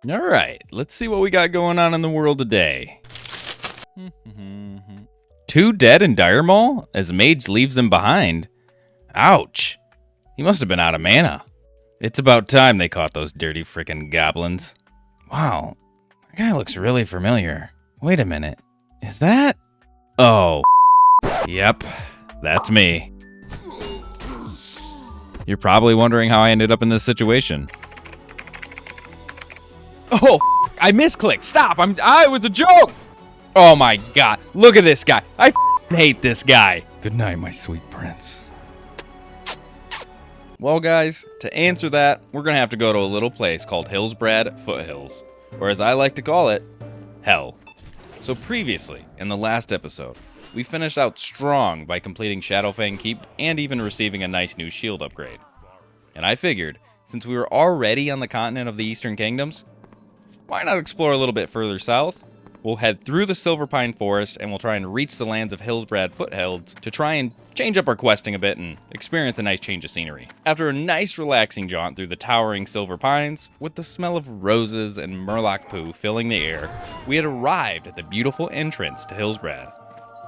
Alright, let's see what we got going on in the world today. 2 dead in Dire Maul as Mage leaves them behind. Ouch. He must have been out of mana. It's about time they caught those dirty frickin' goblins. Wow, that guy looks really familiar. Wait a minute, is that? Oh, yep, that's me. You're probably wondering how I ended up in this situation. Oh, I misclicked. Stop. I was a joke. Oh my god. Look at this guy. I hate this guy. Good night, my sweet prince. Well, guys, to answer that, we're going to have to go to a little place called Hillsbrad Foothills, or as I like to call it, Hell. So previously, in the last episode, we finished out strong by completing Shadowfang Keep and even receiving a nice new shield upgrade. And I figured, since we were already on the continent of the Eastern Kingdoms, why not explore a little bit further south? We'll head through the Silverpine Forest and we'll try and reach the lands of Hillsbrad Foothills to try and change up our questing a bit and experience a nice change of scenery. After a nice relaxing jaunt through the towering Silver Pines, with the smell of roses and murloc poo filling the air, we had arrived at the beautiful entrance to Hillsbrad.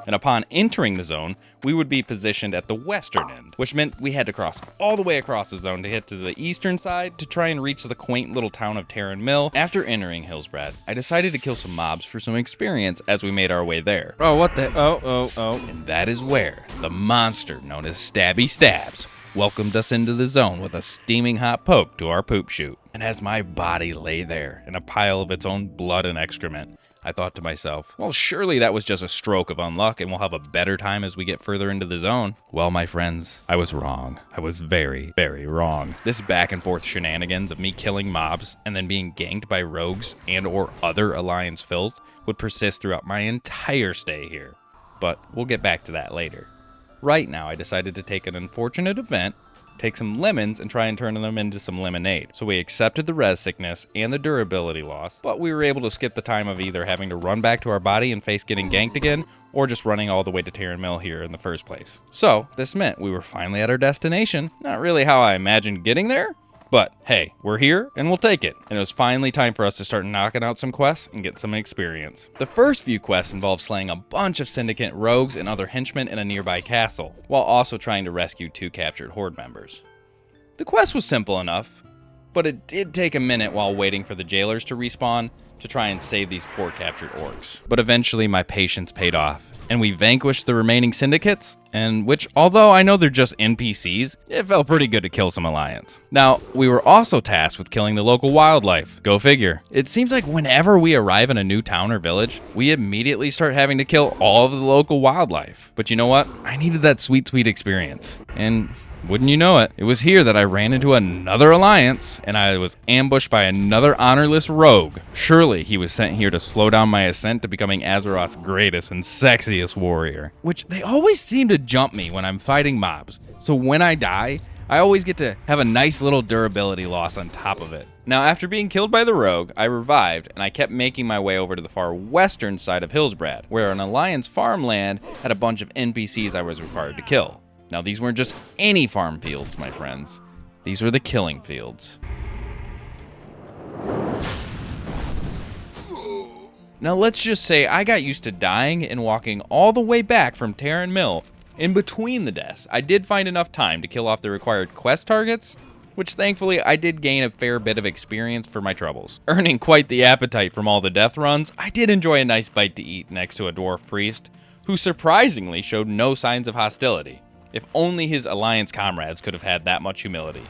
And upon entering the zone, we would be positioned at the western end, which meant we had to cross all the way across the zone to hit to the eastern side to try and reach the quaint little town of Terran Mill. After entering Hillsbrad, I decided to kill some mobs for some experience as we made our way there. Oh, what the? Oh. And that is where the monster known as Stabby Stabs welcomed us into the zone with a steaming hot poke to our poop chute. And as my body lay there in a pile of its own blood and excrement, I thought to myself, well, surely that was just a stroke of unluck and we'll have a better time as we get further into the zone. Well, my friends, I was wrong. I was very, very wrong. This back and forth shenanigans of me killing mobs and then being ganked by rogues and or other Alliance filth would persist throughout my entire stay here. But we'll get back to that later. Right now, I decided to take an unfortunate event, take some lemons and try and turn them into some lemonade. So we accepted the res sickness and the durability loss, but we were able to skip the time of either having to run back to our body and face getting ganked again, or just running all the way to Terran Mill here in the first place. So this meant we were finally at our destination. Not really how I imagined getting there, but hey, we're here and we'll take it. And it was finally time for us to start knocking out some quests and get some experience. The first few quests involved slaying a bunch of Syndicate rogues and other henchmen in a nearby castle, while also trying to rescue 2 captured Horde members. The quest was simple enough, but it did take a minute while waiting for the jailers to respawn to try and save these poor captured orcs. But eventually my patience paid off, and we vanquished the remaining syndicates, and which, although I know they're just NPCs, it felt pretty good to kill some Alliance. Now, we were also tasked with killing the local wildlife. Go figure. It seems like whenever we arrive in a new town or village, we immediately start having to kill all of the local wildlife. But you know what? I needed that sweet, sweet experience. And wouldn't you know it, it was here that I ran into another Alliance, and I was ambushed by another honorless rogue. Surely he was sent here to slow down my ascent to becoming Azeroth's greatest and sexiest warrior. Which they always seem to jump me when I'm fighting mobs, so when I die, I always get to have a nice little durability loss on top of it. Now, after being killed by the rogue, I revived, and I kept making my way over to the far western side of Hillsbrad, where an Alliance farmland had a bunch of NPCs I was required to kill. Now, these weren't just any farm fields, my friends. These were the killing fields. Now, let's just say I got used to dying and walking all the way back from Terran Mill. In between the deaths, I did find enough time to kill off the required quest targets, which thankfully I did gain a fair bit of experience for my troubles. Earning quite the appetite from all the death runs, I did enjoy a nice bite to eat next to a dwarf priest, who surprisingly showed no signs of hostility. If only his Alliance comrades could have had that much humility.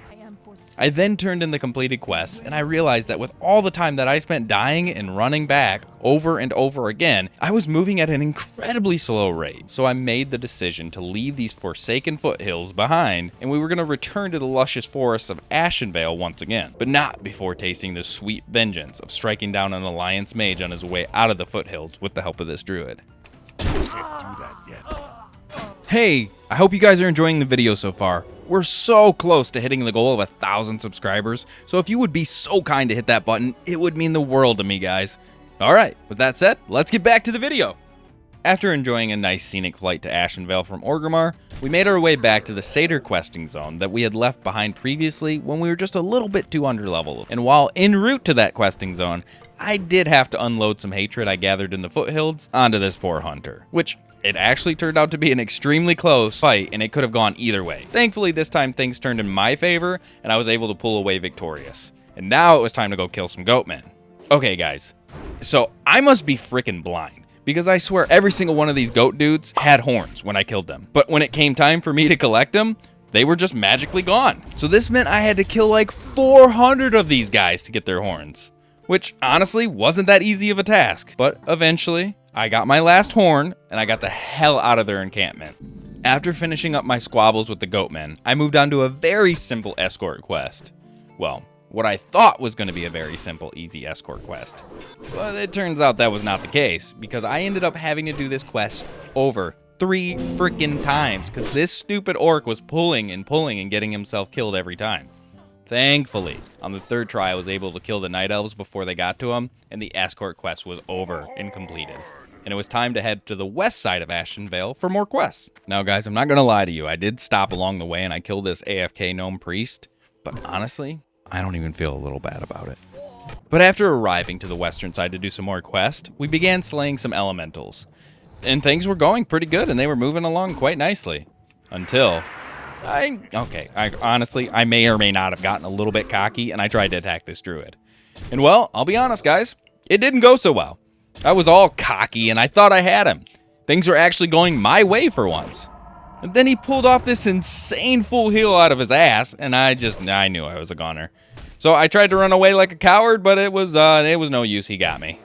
I then turned in the completed quests, and I realized that with all the time that I spent dying and running back over and over again, I was moving at an incredibly slow rate. So I made the decision to leave these forsaken foothills behind, and we were going to return to the luscious forests of Ashenvale once again, but not before tasting the sweet vengeance of striking down an Alliance mage on his way out of the foothills with the help of this druid. Hey, I hope you guys are enjoying the video so far. We're so close to hitting the goal of 1,000 subscribers, so if you would be so kind to hit that button, it would mean the world to me, guys. Alright, with that said, let's get back to the video. After enjoying a nice scenic flight to Ashenvale from Orgrimmar, we made our way back to the Satyr questing zone that we had left behind previously when we were just a little bit too underleveled. And while en route to that questing zone, I did have to unload some hatred I gathered in the foothills onto this poor hunter, which it actually turned out to be an extremely close fight, and it could have gone either way. Thankfully, this time things turned in my favor, and I was able to pull away victorious. And now it was time to go kill some goatmen. Okay, guys, so I must be freaking blind, because I swear every single one of these goat dudes had horns when I killed them. But when it came time for me to collect them, they were just magically gone. So this meant I had to kill like 400 of these guys to get their horns, which honestly wasn't that easy of a task. But eventually, I got my last horn, and I got the hell out of their encampment. After finishing up my squabbles with the goatmen, I moved on to a very simple escort quest. Well, what I thought was going to be a very simple, easy escort quest. But it turns out that was not the case, because I ended up having to do this quest over 3 freaking times, because this stupid orc was pulling and getting himself killed every time. Thankfully, on the 3rd try, I was able to kill the night elves before they got to him, and the escort quest was over and completed. And it was time to head to the west side of Ashenvale for more quests. Now guys, I'm not going to lie to you, I did stop along the way and I killed this AFK gnome priest, but honestly, I don't even feel a little bad about it. But after arriving to the western side to do some more quests, we began slaying some elementals. And things were going pretty good and they were moving along quite nicely. Until I honestly may or may not have gotten a little bit cocky and I tried to attack this druid. And well, I'll be honest guys, it didn't go so well. I was all cocky and I thought I had him. Things were actually going my way for once. And then he pulled off this insane full heal out of his ass, and I knew I was a goner. So I tried to run away like a coward, but it was no use, he got me.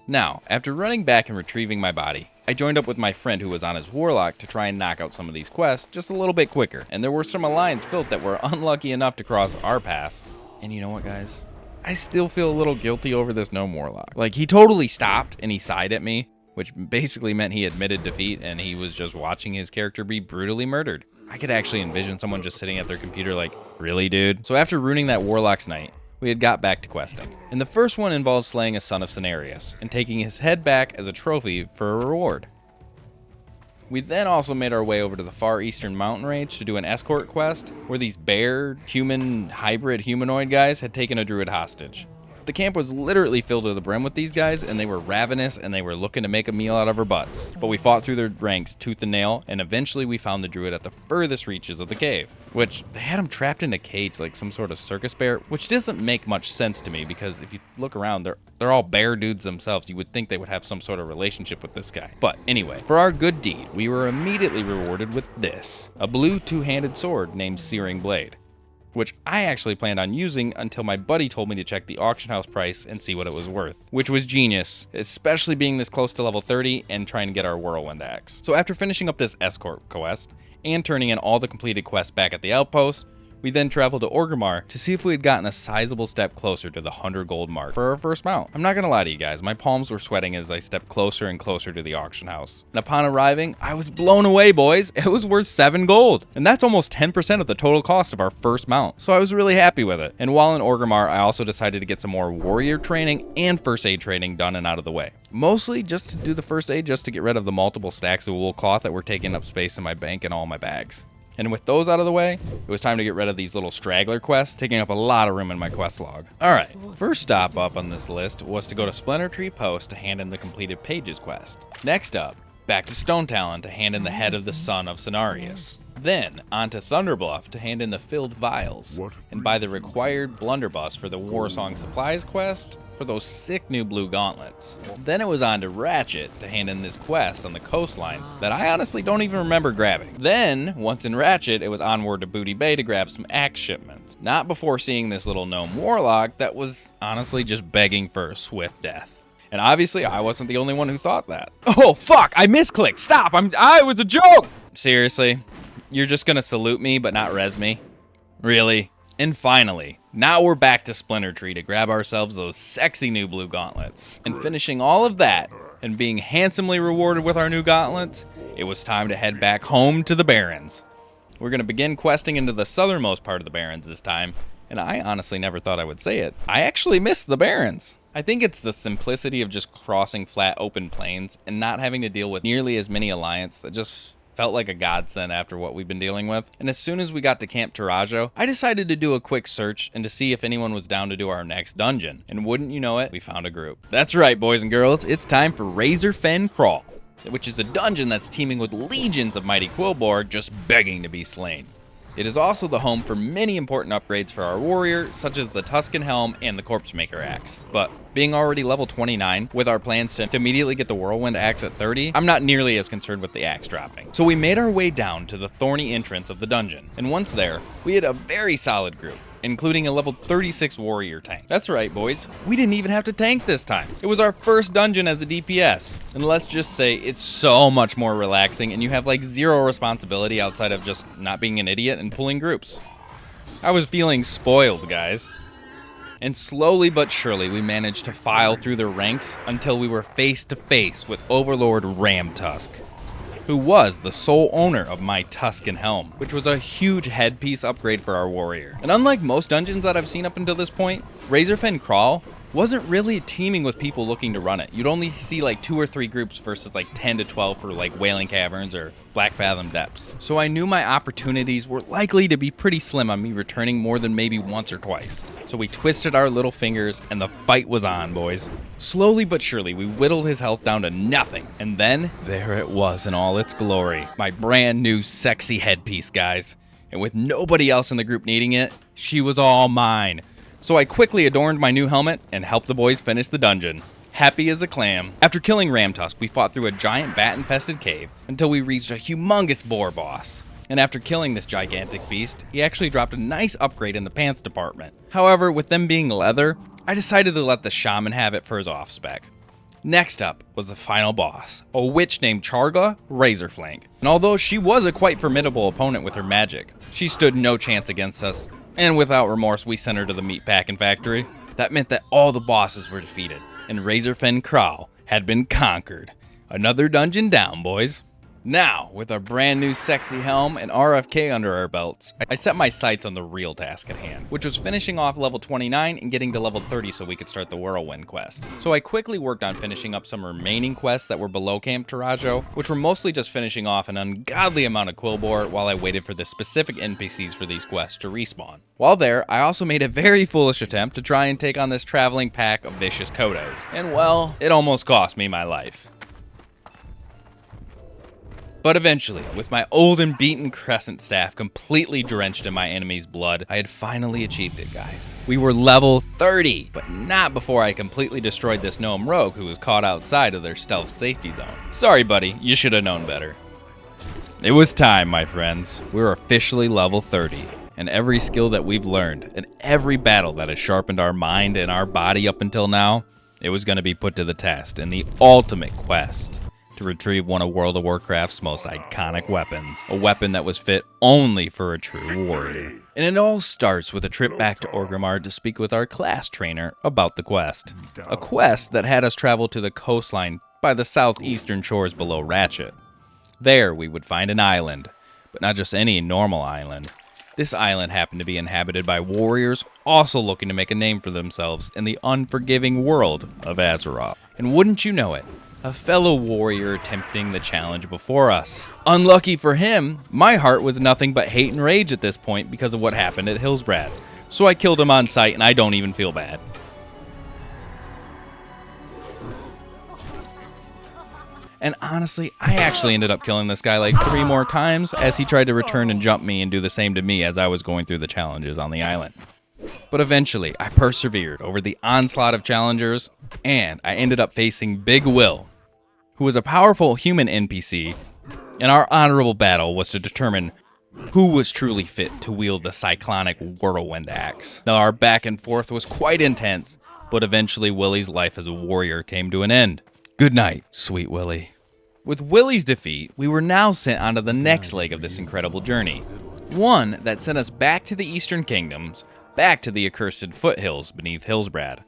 Now, after running back and retrieving my body, I joined up with my friend who was on his warlock to try and knock out some of these quests just a little bit quicker. And there were some alliance filth that were unlucky enough to cross our pass. And you know what, guys? I still feel a little guilty over this gnome warlock. Like, he totally stopped and he sighed at me, which basically meant he admitted defeat and he was just watching his character be brutally murdered. I could actually envision someone just sitting at their computer like, really, dude? So after ruining that warlock's night, we had got back to questing. And the first one involved slaying a son of Cenarius and taking his head back as a trophy for a reward. We then also made our way over to the far eastern mountain range to do an escort quest where these bear, human, hybrid humanoid guys had taken a druid hostage. The camp was literally filled to the brim with these guys, and they were ravenous and they were looking to make a meal out of our butts. But we fought through their ranks tooth and nail, and eventually we found the druid at the furthest reaches of the cave, which they had him trapped in a cage like some sort of circus bear, which doesn't make much sense to me because if you look around, they're all bear dudes themselves. You would think they would have some sort of relationship with this guy. But anyway, for our good deed, we were immediately rewarded with this, a blue two-handed sword named Searing Blade, which I actually planned on using until my buddy told me to check the auction house price and see what it was worth, which was genius, especially being this close to level 30 and trying to get our Whirlwind Axe. So after finishing up this escort quest and turning in all the completed quests back at the outpost, we then traveled to Orgrimmar to see if we had gotten a sizable step closer to the 100 gold mark for our first mount. I'm not gonna lie to you guys, my palms were sweating as I stepped closer and closer to the auction house. And upon arriving, I was blown away, boys. It was worth 7 gold. And that's almost 10% of the total cost of our first mount. So I was really happy with it. And while in Orgrimmar, I also decided to get some more warrior training and first aid training done and out of the way. Mostly just to do the first aid, just to get rid of the multiple stacks of wool cloth that were taking up space in my bank and all my bags. And with those out of the way, it was time to get rid of these little straggler quests, taking up a lot of room in my quest log. Alright, first stop up on this list was to go to Splinter Tree Post to hand in the completed Pages quest. Next up, back to Stone Talon to hand in the head of the son of Cenarius. Then, on to Thunderbluff to hand in the filled vials, and buy the required blunderbuss for the Warsong Supplies quest for those sick new blue gauntlets. Then it was on to Ratchet to hand in this quest on the coastline that I honestly don't even remember grabbing. Then, once in Ratchet, it was onward to Booty Bay to grab some axe shipments. Not before seeing this little gnome warlock that was honestly just begging for a swift death. And obviously, I wasn't the only one who thought that. Oh, fuck! I misclicked! Stop! I was a joke! Seriously? You're just gonna salute me but not res me? Really? And finally, now we're back to Splinter Tree to grab ourselves those sexy new blue gauntlets. And finishing all of that, and being handsomely rewarded with our new gauntlets, it was time to head back home to the Barrens. We're gonna begin questing into the southernmost part of the Barrens this time, and I honestly never thought I would say it. I actually missed the Barrens. I think it's the simplicity of just crossing flat open plains and not having to deal with nearly as many alliance that just felt like a godsend after what we've been dealing with. And as soon as we got to Camp Tarajo, I decided to do a quick search and to see if anyone was down to do our next dungeon. And wouldn't you know it, we found a group. That's right, boys and girls, it's time for Razorfen Kraul, which is a dungeon that's teeming with legions of mighty Quillborg just begging to be slain. It is also the home for many important upgrades for our warrior, such as the Tuscan Helm and the Corpse Maker Axe. But being already level 29, with our plans to immediately get the Whirlwind Axe at 30, I'm not nearly as concerned with the axe dropping. So we made our way down to the thorny entrance of the dungeon, and once there, we had a very solid group, including a level 36 warrior tank. That's right, boys. We didn't even have to tank this time. It was our first dungeon as a DPS. And let's just say it's so much more relaxing and you have like zero responsibility outside of just not being an idiot and pulling groups. I was feeling spoiled, guys. And slowly but surely we managed to file through the ranks until we were face to face with Overlord Ramtusk, who was the sole owner of my Tuscan Helm, which was a huge headpiece upgrade for our warrior. And unlike most dungeons that I've seen up until this point, Razorfen Kraul wasn't really teaming with people looking to run it. You'd only see like 2 or 3 groups versus like 10 to 12 for like Wailing Caverns or Black Fathom Depths. So I knew my opportunities were likely to be pretty slim on me returning more than maybe once or twice. So we twisted our little fingers and the fight was on, boys. Slowly but surely, we whittled his health down to nothing. And then, there it was in all its glory. My brand new sexy headpiece, guys. And with nobody else in the group needing it, she was all mine. So I quickly adorned my new helmet and helped the boys finish the dungeon. Happy as a clam. After killing Ramtusk, we fought through a giant bat-infested cave until we reached a humongous boar boss. And after killing this gigantic beast, he actually dropped a nice upgrade in the pants department. However, with them being leather, I decided to let the shaman have it for his off-spec. Next up was the final boss, a witch named Charga Razorflank. And although she was a quite formidable opponent with her magic, she stood no chance against us. And without remorse, we sent her to the meatpacking factory. That meant that all the bosses were defeated, and Razorfen Kraul had been conquered. Another dungeon down, boys. Now, with our brand new sexy helm and RFK under our belts, I set my sights on the real task at hand, which was finishing off level 29 and getting to level 30 so we could start the Whirlwind quest. So I quickly worked on finishing up some remaining quests that were below Camp Tarajo, which were mostly just finishing off an ungodly amount of Quillborg while I waited for the specific NPCs for these quests to respawn. While there, I also made a very foolish attempt to try and take on this traveling pack of vicious Kodos. And well, it almost cost me my life. But eventually, with my old and beaten crescent staff completely drenched in my enemy's blood, I had finally achieved it, guys. We were level 30, but not before I completely destroyed this gnome rogue who was caught outside of their stealth safety zone. Sorry, buddy, you should have known better. It was time, my friends. We're officially level 30, and every skill that we've learned, and every battle that has sharpened our mind and our body up until now, it was going to be put to the test in the ultimate quest to retrieve one of World of Warcraft's most iconic weapons, a weapon that was fit only for a true warrior. And it all starts with a trip back to Orgrimmar to speak with our class trainer about the quest. A quest that had us travel to the coastline by the southeastern shores below Ratchet. There we would find an island, but not just any normal island. This island happened to be inhabited by warriors also looking to make a name for themselves in the unforgiving world of Azeroth. And wouldn't you know it, a fellow warrior attempting the challenge before us. Unlucky for him, my heart was nothing but hate and rage at this point because of what happened at Hillsbrad. So I killed him on sight and I don't even feel bad. And honestly, I actually ended up killing this guy like 3 more times as he tried to return and jump me and do the same to me as I was going through the challenges on the island. But eventually, I persevered over the onslaught of challengers, and I ended up facing Big Will, who was a powerful human NPC, and our honorable battle was to determine who was truly fit to wield the cyclonic Whirlwind Axe. Now, our back and forth was quite intense, but eventually Willie's life as a warrior came to an end. Good night, sweet Willie. With Willie's defeat, we were now sent onto the next leg of this incredible journey, one that sent us back to the Eastern Kingdoms, back to the accursed foothills beneath Hillsbrad.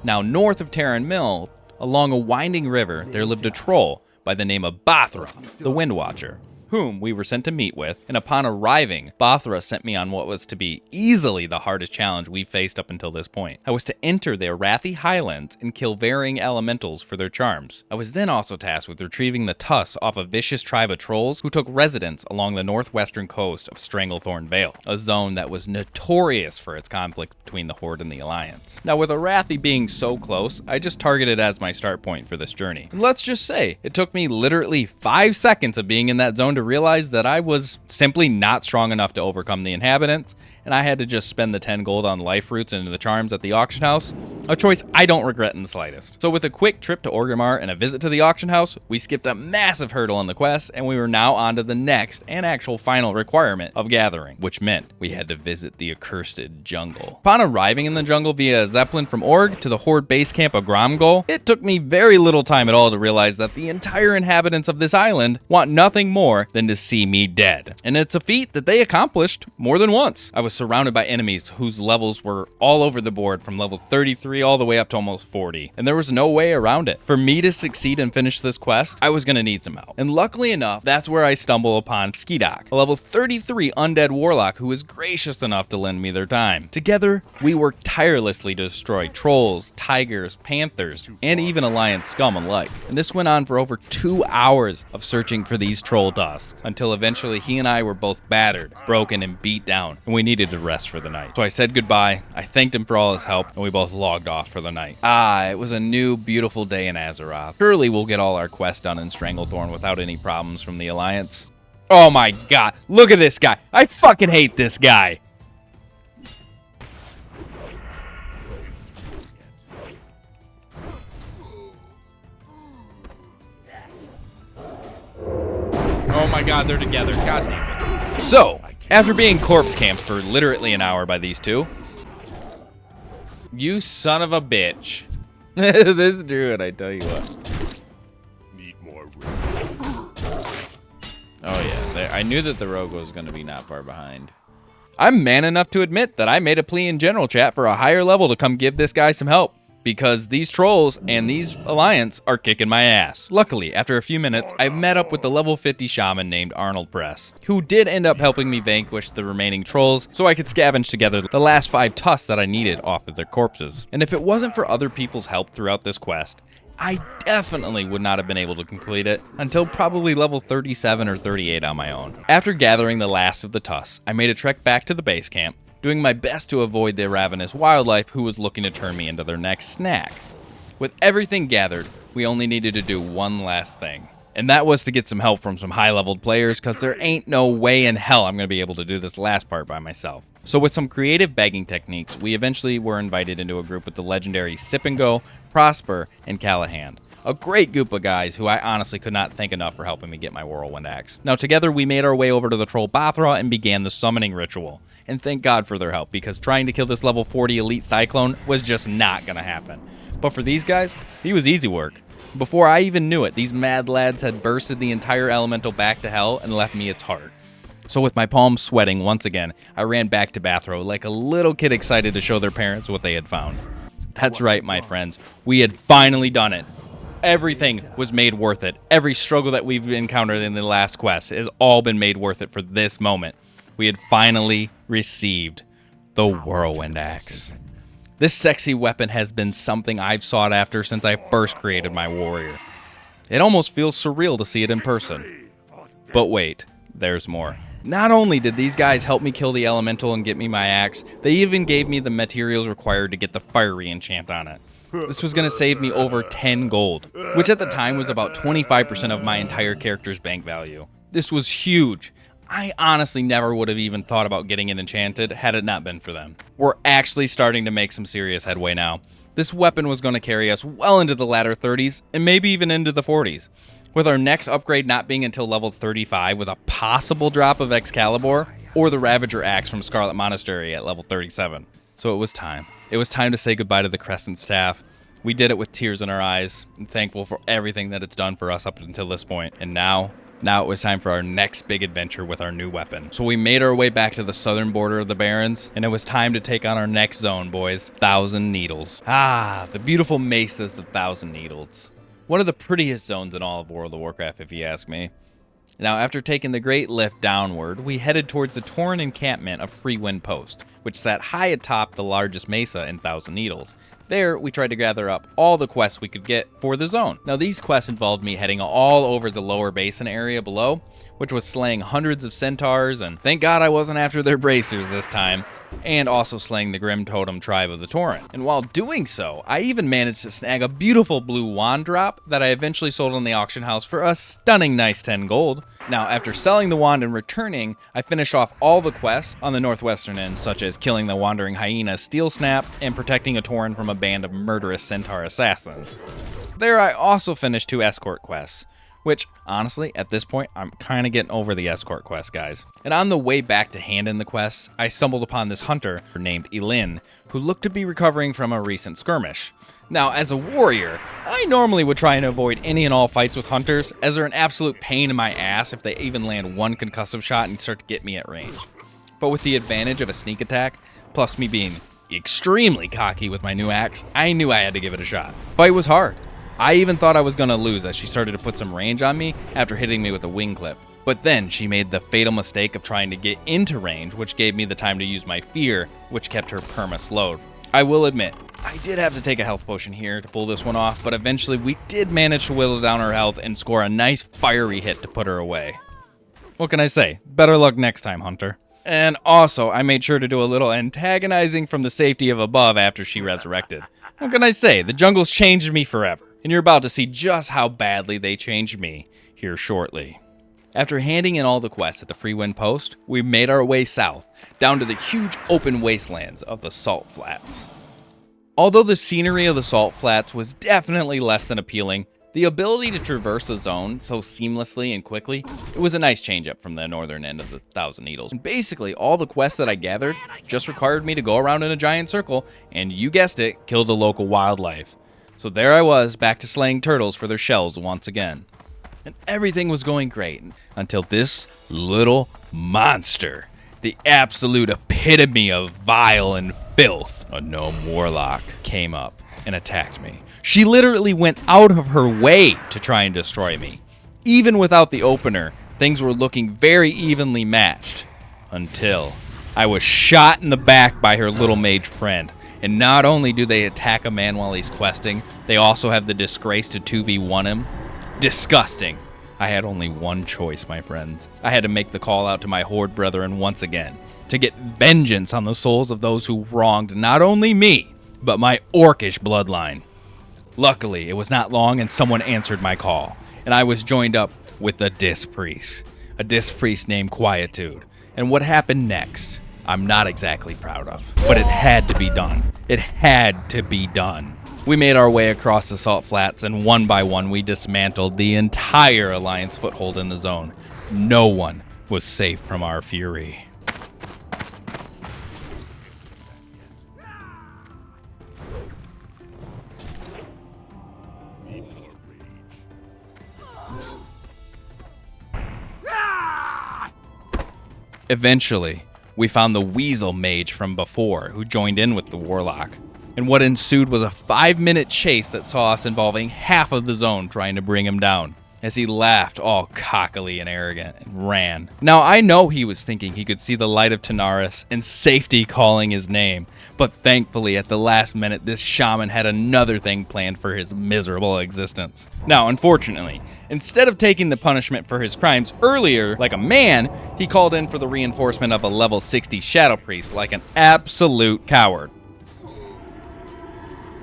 Now north of Terran Mill, along a winding river, there lived a troll by the name of Bathra, the Wind Watcher, whom we were sent to meet with, and upon arriving, Bothra sent me on what was to be easily the hardest challenge we faced up until this point. I was to enter the Arathi Highlands and kill varying elementals for their charms. I was then also tasked with retrieving the tusks off a vicious tribe of trolls who took residence along the northwestern coast of Stranglethorn Vale, a zone that was notorious for its conflict between the Horde and the Alliance. Now, with Arathi being so close, I just targeted as my start point for this journey. And let's just say, it took me literally 5 seconds of being in that zone to realize that I was simply not strong enough to overcome the inhabitants, and I had to just spend the 10 gold on life roots and the charms at the auction house, a choice I don't regret in the slightest. So with a quick trip to Orgrimmar and a visit to the auction house, we skipped a massive hurdle in the quest, and we were now on to the next and actual final requirement of gathering, which meant we had to visit the accursed jungle. Upon arriving in the jungle via a zeppelin from Org to the Horde base camp of Gromgol, it took me very little time at all to realize that the entire inhabitants of this island want nothing more than to see me dead. And it's a feat that they accomplished more than once. I was surrounded by enemies whose levels were all over the board from level 33 all the way up to almost 40, and there was no way around it. For me to succeed and finish this quest, I was going to need some help. And luckily enough, that's where I stumble upon Skidok, a level 33 undead warlock who was gracious enough to lend me their time. Together, we worked tirelessly to destroy trolls, tigers, panthers, and even Alliance scum alike. And this went on for over 2 hours of searching for these troll tusks, until eventually he and I were both battered, broken, and beat down, and we needed to rest for the night. So I said goodbye, I thanked him for all his help, and we both logged off for the night. It was a new, beautiful day in Azeroth. Surely we'll get all our quests done in Stranglethorn without any problems from the Alliance. Oh my god, look at this guy. I fucking hate this guy. Oh my god, they're together. God damn it. So, after being corpse camped for literally an hour by these two, you son of a bitch. This druid, I tell you what. Need more Oh yeah, I knew that the rogue was going to be not far behind. I'm man enough to admit that I made a plea in general chat for a higher level to come give this guy some help, because these trolls and these Alliance are kicking my ass. Luckily, after a few minutes, I met up with the level 50 shaman named Arnold Press, who did end up helping me vanquish the remaining trolls so I could scavenge together the last 5 tusks that I needed off of their corpses. And if it wasn't for other people's help throughout this quest, I definitely would not have been able to complete it until probably level 37 or 38 on my own. After gathering the last of the tusks, I made a trek back to the base camp, doing my best to avoid the ravenous wildlife who was looking to turn me into their next snack. With everything gathered, we only needed to do one last thing, and that was to get some help from some high-leveled players, because there ain't no way in hell I'm going to be able to do this last part by myself. So with some creative begging techniques, we eventually were invited into a group with the legendary Sip and Go, Prosper, and Callahan. A great group of guys who I honestly could not thank enough for helping me get my Whirlwind Axe. Now together we made our way over to the troll Bothra and began the summoning ritual. And thank God for their help, because trying to kill this level 40 elite cyclone was just not gonna happen. But for these guys, he was easy work. Before I even knew it, these mad lads had bursted the entire elemental back to hell and left me its heart. So with my palms sweating once again, I ran back to Bothra like a little kid excited to show their parents what they had found. That's right, my friends, we had finally done it. Everything was made worth it. Every struggle that we've encountered in the last quest has all been made worth it for this moment. We had finally received the Whirlwind Axe. This sexy weapon has been something I've sought after since I first created my warrior. It almost feels surreal to see it in person. But wait, there's more. Not only did these guys help me kill the elemental and get me my axe, they even gave me the materials required to get the fiery enchant on it. This was going to save me over 10 gold, which at the time was about 25% of my entire character's bank value. This was huge. I honestly never would have even thought about getting it enchanted had it not been for them. We're actually starting to make some serious headway now. This weapon was going to carry us well into the latter 30s and maybe even into the 40s. With our next upgrade not being until level 35 with a possible drop of Excalibur or the Ravager Axe from Scarlet Monastery at level 37. So it was time. It was time to say goodbye to the Crescent staff. We did it with tears in our eyes and thankful for everything that it's done for us up until this point. And now it was time for our next big adventure with our new weapon. So we made our way back to the southern border of the Barrens, and it was time to take on our next zone, boys. Thousand Needles. The beautiful mesas of Thousand Needles. One of the prettiest zones in all of World of Warcraft, if you ask me. Now, after taking the great lift downward, we headed towards the torn encampment of Freewind Post, which sat high atop the largest mesa in Thousand Needles. There, we tried to gather up all the quests we could get for the zone. Now, these quests involved me heading all over the lower basin area below, which was slaying hundreds of centaurs, and thank God I wasn't after their bracers this time, and also slaying the Grim Totem tribe of the Torrent. And while doing so, I even managed to snag a beautiful blue wand drop that I eventually sold in the auction house for a stunning nice 10 gold. Now, after selling the wand and returning, I finished off all the quests on the northwestern end, such as killing the wandering hyena Steel Snap and protecting a Tauren from a band of murderous centaur assassins. There I also finished 2 escort quests, which, honestly, at this point, I'm kind of getting over the escort quest, guys. And on the way back to hand in the quests, I stumbled upon this hunter named Elin, who looked to be recovering from a recent skirmish. Now, as a warrior, I normally would try and avoid any and all fights with hunters, as they're an absolute pain in my ass if they even land one concussive shot and start to get me at range. But with the advantage of a sneak attack, plus me being extremely cocky with my new axe, I knew I had to give it a shot. Fight was hard. I even thought I was going to lose as she started to put some range on me after hitting me with a wing clip. But then she made the fatal mistake of trying to get into range, which gave me the time to use my fear, which kept her perma-slowed. I will admit, I did have to take a health potion here to pull this one off, but eventually we did manage to whittle down her health and score a nice fiery hit to put her away. What can I say? Better luck next time, Hunter. And also, I made sure to do a little antagonizing from the safety of above after she resurrected. What can I say? The jungle's changed me forever, and you're about to see just how badly they changed me here shortly. After handing in all the quests at the Freewind Post, we made our way south, down to the huge open wastelands of the Salt Flats. Although the scenery of the Salt Flats was definitely less than appealing, the ability to traverse the zone so seamlessly and quickly, it was a nice change up from the northern end of the Thousand Needles. And basically, all the quests that I gathered just required me to go around in a giant circle and, you guessed it, kill the local wildlife. So there I was, back to slaying turtles for their shells once again. And everything was going great until this little monster, the absolute epitome of vile and filth, a gnome warlock, came up and attacked me. She literally went out of her way to try and destroy me. Even without the opener, things were looking very evenly matched until I was shot in the back by her little mage friend. And not only do they attack a man while he's questing, they also have the disgrace to 2v1 him. Disgusting. I had only one choice, my friends. I had to make the call out to my horde brethren once again, to get vengeance on the souls of those who wronged not only me, but my orcish bloodline. Luckily, it was not long and someone answered my call, and I was joined up with a disc priest named Quietude. And what happened next, I'm not exactly proud of, but it had to be done. It had to be done. We made our way across the Salt Flats, and one by one we dismantled the entire Alliance foothold in the zone. No one was safe from our fury. Eventually, we found the Weasel Mage from before, who joined in with the Warlock. And what ensued was a 5-minute chase that saw us involving half of the zone trying to bring him down, as he laughed all cockily and arrogant and ran. Now, I know he was thinking he could see the light of Tanaris and safety calling his name, but thankfully at the last minute this shaman had another thing planned for his miserable existence. Now, unfortunately, instead of taking the punishment for his crimes earlier like a man, he called in for the reinforcement of a level 60 Shadow Priest like an absolute coward.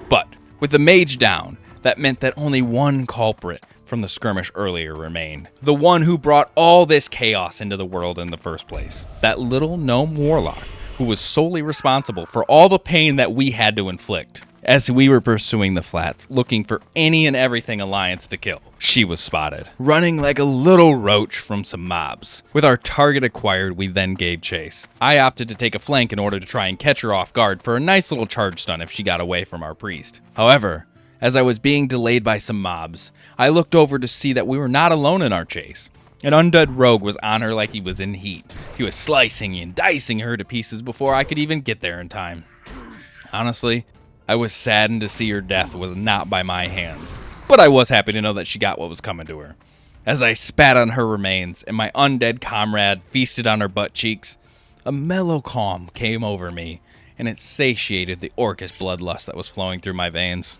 But with the mage down, that meant that only one culprit from the skirmish earlier remained. The one who brought all this chaos into the world in the first place. That little gnome warlock who was solely responsible for all the pain that we had to inflict. As we were pursuing the flats, looking for any and everything Alliance to kill, she was spotted, running like a little roach from some mobs. With our target acquired, we then gave chase. I opted to take a flank in order to try and catch her off guard for a nice little charge stun if she got away from our priest. However, as I was being delayed by some mobs, I looked over to see that we were not alone in our chase. An undead rogue was on her like he was in heat. He was slicing and dicing her to pieces before I could even get there in time. Honestly, I was saddened to see her death was not by my hands, but I was happy to know that she got what was coming to her. As I spat on her remains and my undead comrade feasted on her butt cheeks, a mellow calm came over me, and it satiated the orcish bloodlust that was flowing through my veins.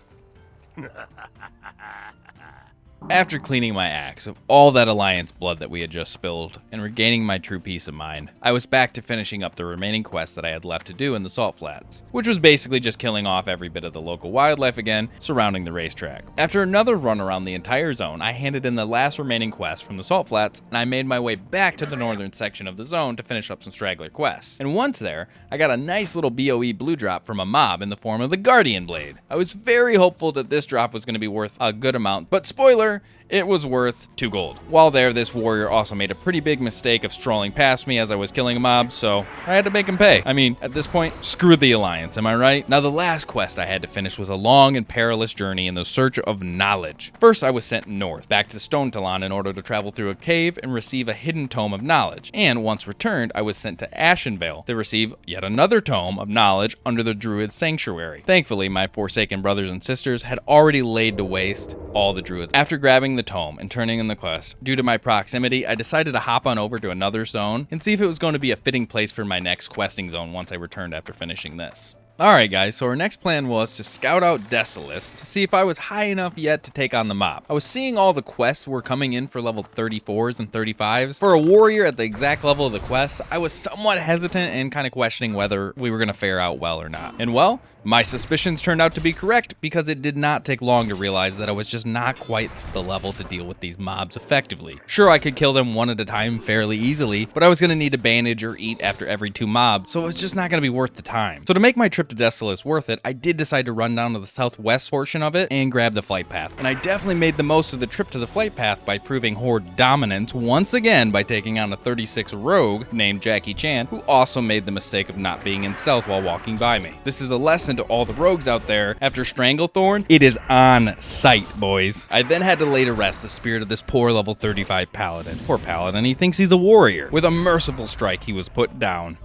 After cleaning my axe of all that Alliance blood that we had just spilled and regaining my true peace of mind, I was back to finishing up the remaining quests that I had left to do in the Salt Flats, which was basically just killing off every bit of the local wildlife again surrounding the racetrack. After another run around the entire zone, I handed in the last remaining quest from the Salt Flats, and I made my way back to the northern section of the zone to finish up some straggler quests. And once there, I got a nice little BOE blue drop from a mob in the form of the Guardian Blade. I was very hopeful that this drop was going to be worth a good amount, but spoiler, it was worth 2 gold. While there, this warrior also made a pretty big mistake of strolling past me as I was killing a mob, so I had to make him pay. I mean, at this point, screw the Alliance, am I right? Now, the last quest I had to finish was a long and perilous journey in the search of knowledge. First, I was sent north, back to Stone Talon in order to travel through a cave and receive a hidden tome of knowledge. And once returned, I was sent to Ashenvale to receive yet another tome of knowledge under the Druid Sanctuary. Thankfully, my Forsaken brothers and sisters had already laid to waste all the Druids. After grabbing the tome and turning in the quest, due to my proximity, I decided to hop on over to another zone and see if it was going to be a fitting place for my next questing zone once I returned after finishing this. Alright guys, so our next plan was to scout out Desolace to see if I was high enough yet to take on the mob. I was seeing all the quests were coming in for level 34s and 35s. For a warrior at the exact level of the quest, I was somewhat hesitant and kind of questioning whether we were going to fare out well or not. And well, my suspicions turned out to be correct because it did not take long to realize that I was just not quite the level to deal with these mobs effectively. Sure, I could kill them one at a time fairly easily, but I was going to need to bandage or eat after every 2 mobs, so it was just not going to be worth the time. So to make my trip to Desolace worth it, I did decide to run down to the southwest portion of it and grab the flight path. And I definitely made the most of the trip to the flight path by proving Horde dominance once again by taking on a 36 rogue named Jackie Chan, who also made the mistake of not being in stealth while walking by me. This is a lesson to all the rogues out there. After Stranglethorn, it is on sight, boys. I then had to lay to rest the spirit of this poor level 35 paladin. Poor paladin, he thinks he's a warrior. With a merciful strike, he was put down.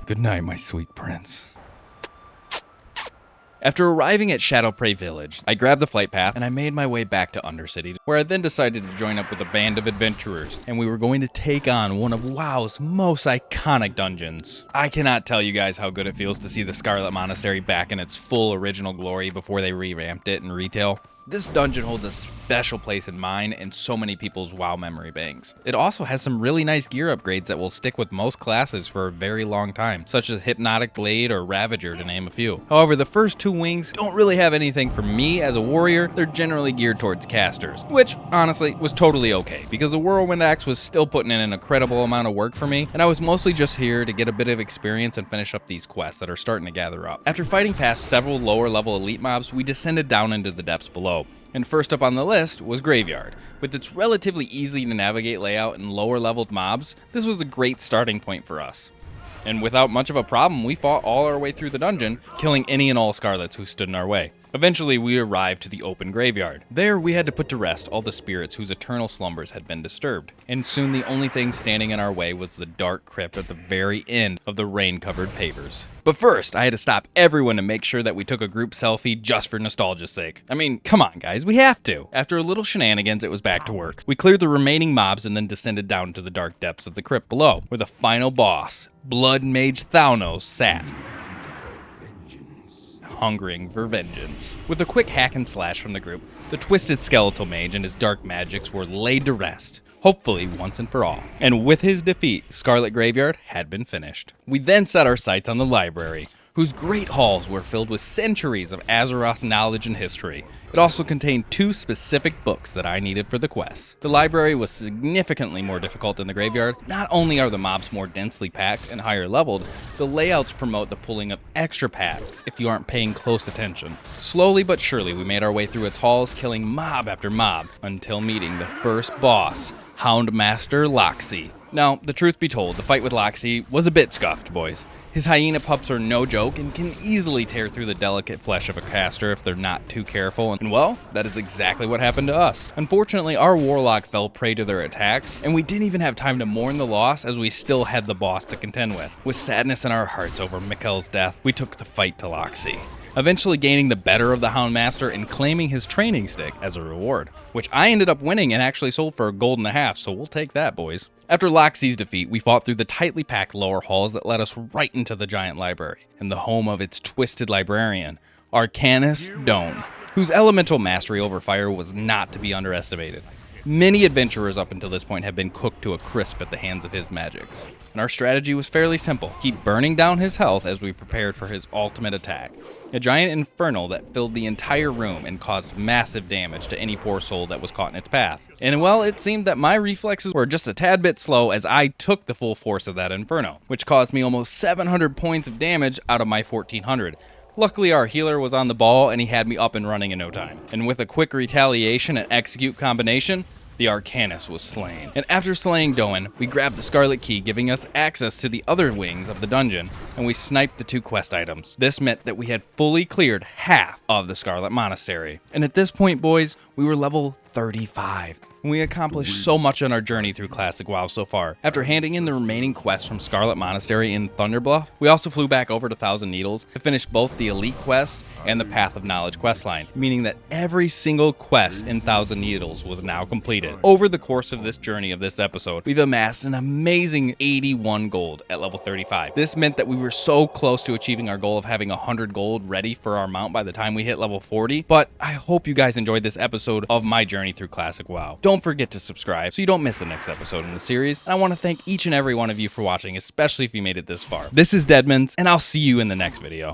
Good night, my sweet prince. After arriving at Shadowprey Village, I grabbed the flight path and I made my way back to Undercity, where I then decided to join up with a band of adventurers, and we were going to take on one of WoW's most iconic dungeons. I cannot tell you guys how good it feels to see the Scarlet Monastery back in its full original glory before they revamped it in retail. This dungeon holds a special place in mine and so many people's WoW memory banks. It also has some really nice gear upgrades that will stick with most classes for a very long time, such as Hypnotic Blade or Ravager to name a few. However, the first 2 wings don't really have anything for me as a warrior. They're generally geared towards casters, which honestly was totally okay because the Whirlwind Axe was still putting in an incredible amount of work for me, and I was mostly just here to get a bit of experience and finish up these quests that are starting to gather up. After fighting past several lower level elite mobs, we descended down into the depths below. And first up on the list was Graveyard. With its relatively easy to navigate layout and lower leveled mobs, this was a great starting point for us. And without much of a problem, we fought all our way through the dungeon, killing any and all Scarlets who stood in our way. Eventually, we arrived to the open graveyard. There, we had to put to rest all the spirits whose eternal slumbers had been disturbed. And soon the only thing standing in our way was the dark crypt at the very end of the rain-covered pavers. But first, I had to stop everyone to make sure that we took a group selfie just for nostalgia's sake. I mean, come on guys, we have to. After a little shenanigans, it was back to work. We cleared the remaining mobs and then descended down to the dark depths of the crypt below, where the final boss, Blood Mage Thanos, sat. Hungering for vengeance. With a quick hack and slash from the group, the twisted skeletal mage and his dark magics were laid to rest, hopefully once and for all. And with his defeat, Scarlet Graveyard had been finished. We then set our sights on the library, whose great halls were filled with centuries of Azeroth's knowledge and history. It also contained 2 specific books that I needed for the quest. The library was significantly more difficult than the graveyard. Not only are the mobs more densely packed and higher leveled, the layouts promote the pulling of extra packs if you aren't paying close attention. Slowly but surely we made our way through its halls, killing mob after mob, until meeting the first boss, Houndmaster Loxy. Now, the truth be told, the fight with Loxy was a bit scuffed, boys. His hyena pups are no joke and can easily tear through the delicate flesh of a caster if they're not too careful, and well, that is exactly what happened to us. Unfortunately, our warlock fell prey to their attacks, and we didn't even have time to mourn the loss as we still had the boss to contend with. With sadness in our hearts over Mikkel's death, we took the fight to Loxy. eventually gaining the better of the Houndmaster and claiming his training stick as a reward, which I ended up winning and actually sold for $1.50, so we'll take that, boys. After Loxie's defeat, we fought through the tightly packed lower halls that led us right into the giant library, and the home of its twisted librarian, Arcanus Doan, whose elemental mastery over fire was not to be underestimated. Many adventurers up until this point have been cooked to a crisp at the hands of his magics, and our strategy was fairly simple. Keep burning down his health as we prepared for his ultimate attack, a giant infernal that filled the entire room and caused massive damage to any poor soul that was caught in its path. And well, it seemed that my reflexes were just a tad bit slow as I took the full force of that inferno, which caused me almost 700 points of damage out of my 1400. Luckily, our healer was on the ball and he had me up and running in no time. And with a quick retaliation and execute combination, the Arcanus was slain. And after slaying Doan, we grabbed the Scarlet Key, giving us access to the other wings of the dungeon, and we sniped the 2 quest items. This meant that we had fully cleared half of the Scarlet Monastery. And at this point, boys, we were level 35. And we accomplished so much on our journey through Classic WoW so far. After handing in the remaining quests from Scarlet Monastery in Thunderbluff, we also flew back over to Thousand Needles to finish both the Elite quest and the Path of Knowledge questline, meaning that every single quest in Thousand Needles was now completed. Over the course of this journey of this episode, we've amassed an amazing 81 gold at level 35. This meant that we were so close to achieving our goal of having 100 gold ready for our mount by the time we hit level 40, but I hope you guys enjoyed this episode of my journey through Classic WoW. Don't forget to subscribe so you don't miss the next episode in the series, and I want to thank each and every one of you for watching, especially if you made it this far. This is Deadmans, and I'll see you in the next video.